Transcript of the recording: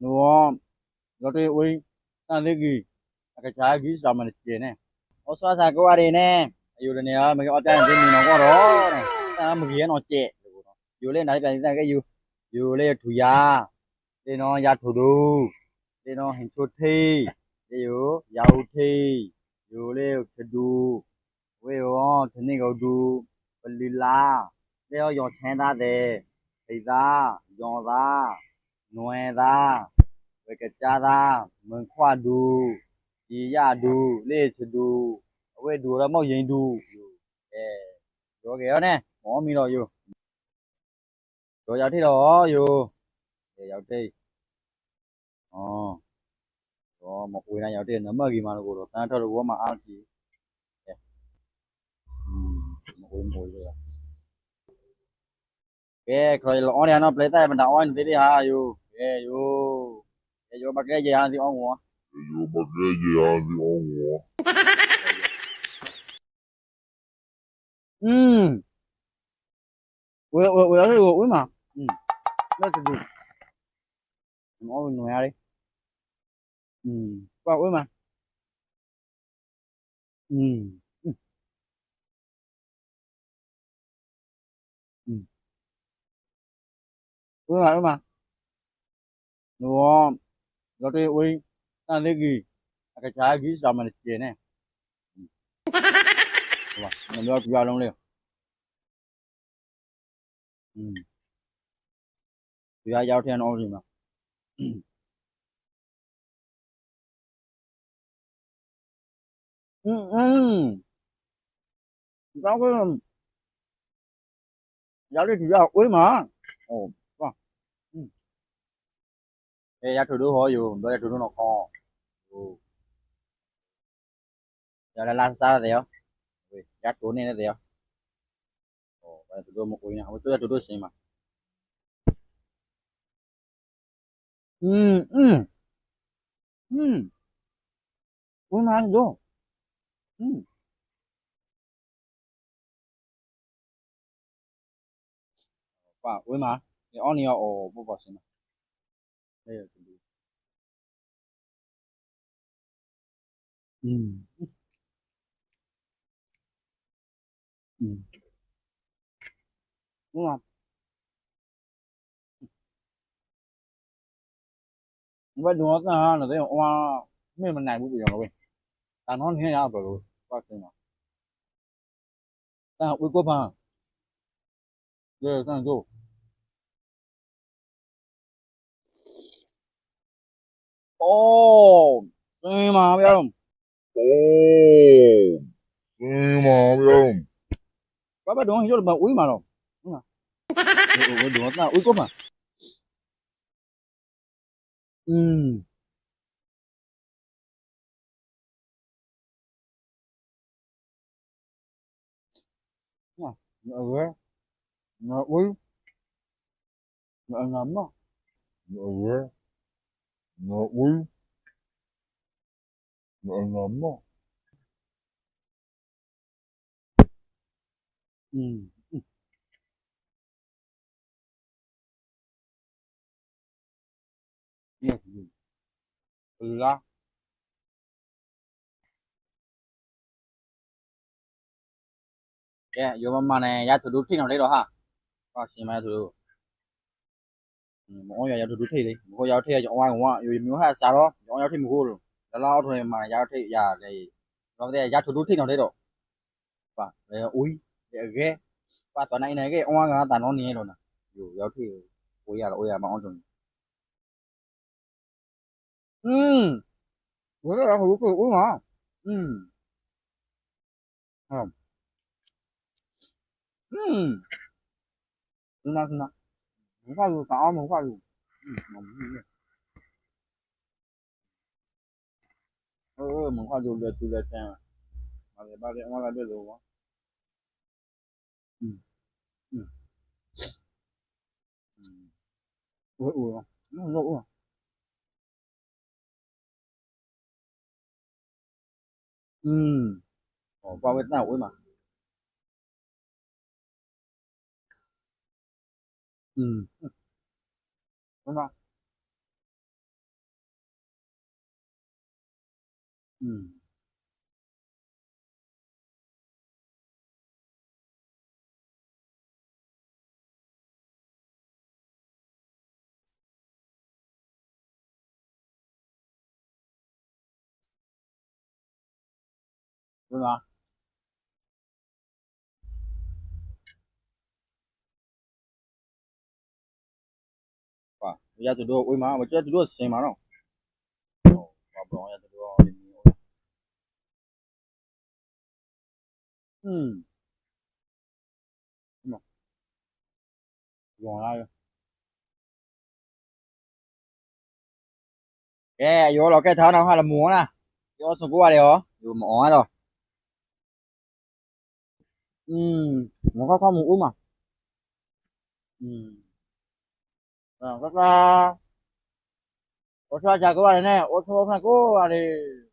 nó nó đi uy ta đi gì cái trái gì sao mà chuyện này ô sao sao có đi nè yêu đây nè mình có trái gì mình nó có đó này ta mình gì nó trẻ yêu lên đấy bây giờ cái yêu yêu lên thủ ya lên nó ya thủ đô lên nó hình chuột thi yêu giàu thi yêu lên thủ đô với thế này có đô bali la lên nó chén ra để bây giờ dọn ra nuôi ra với cái cha ra mình khoa đu gì ya đu lê chứ đu với đu là mau gì đu rồi cái này mỏ mi rồi rồi giờ thế đó để giờ đi ờ rồi một buổi này giờ đi nó mới gì mà nó rồi ta thôi rồi mà ăn gì một buổi rồi cái rồi lõ này nó lấy tay mình đào anh thế đi ha cái cái bắt cái gì ăn thì ông mua Yo pakai je di Allah. 왜 왜 mà nó thì nó nuôi đi qua 왜 mà 음, 음, 음. 왜 mà nó đi uy ta đi gì cái trái gì sao mà chuyện này mình đưa vào luôn liền ra giao theo nó gì mà ừ, ừ. Sao cái giáo đi thì giao uy mà ồ vâng ê giá thủ đô hỏi dù bây giờ thủ đô nó khó giờ là lan xa rồi giá thủ này là gì ồ bây giờ thủ đô một uy nào tôi là thủ đô gì mà ừ ừ ừ uy mà gì đó ừ wow uy mà cái on nhiều ồ bố bảo gì mà đây là thủ đô ừ ừ đúng không vậy đúng là thấy hoa mấy mình này bố bị rồi ta nói thế nào rồi qua xem nào ta học uy quốc mà giờ ta vô ồ đây mà biết không Oh, terima kasih. Bác đúng hình như là bà úi mà rồi đúng không đúng là úi cốt mà ừ ừ nó úi nó ngấm mà Nggak, nggak ui, nggak nama. ừ ừ ừ ra yeah vô mà này giá thủ đô thi nào đấy đó hả qua xem mà thủ đô mỗi giờ thủ đô thi đi mỗi giờ thi ở ngoài ngoài dù mình hay sao đó mỗi giờ thi một luôn đó là thôi mà giờ thi giờ này nó đây giá thủ đô thi nào đấy đó và đây úi để ghê và tuần này cái ngoài người ta nói nhiều rồi nè dù giờ thi ui à mà ông rồi ừ bữa đó thủ đô uống hả ừ không ừ đúng không không phải luôn tao không phải luôn mình phải dùng để tu luyện mà để ba để mà là được rồi ừ ừ ui ui nó lỗ à ừ qua Việt Nam ui mà ừ đúng không 对吧？哇，人家这多为嘛？我觉得这多神嘛咯。哦，我不懂呀，这多。嗯，什么？用那个。哎，有了，该他那话了摸了，有说过的哦，有摸了。我看他摸嘛。啊，那个，我说加过来呢，我说那个啊的。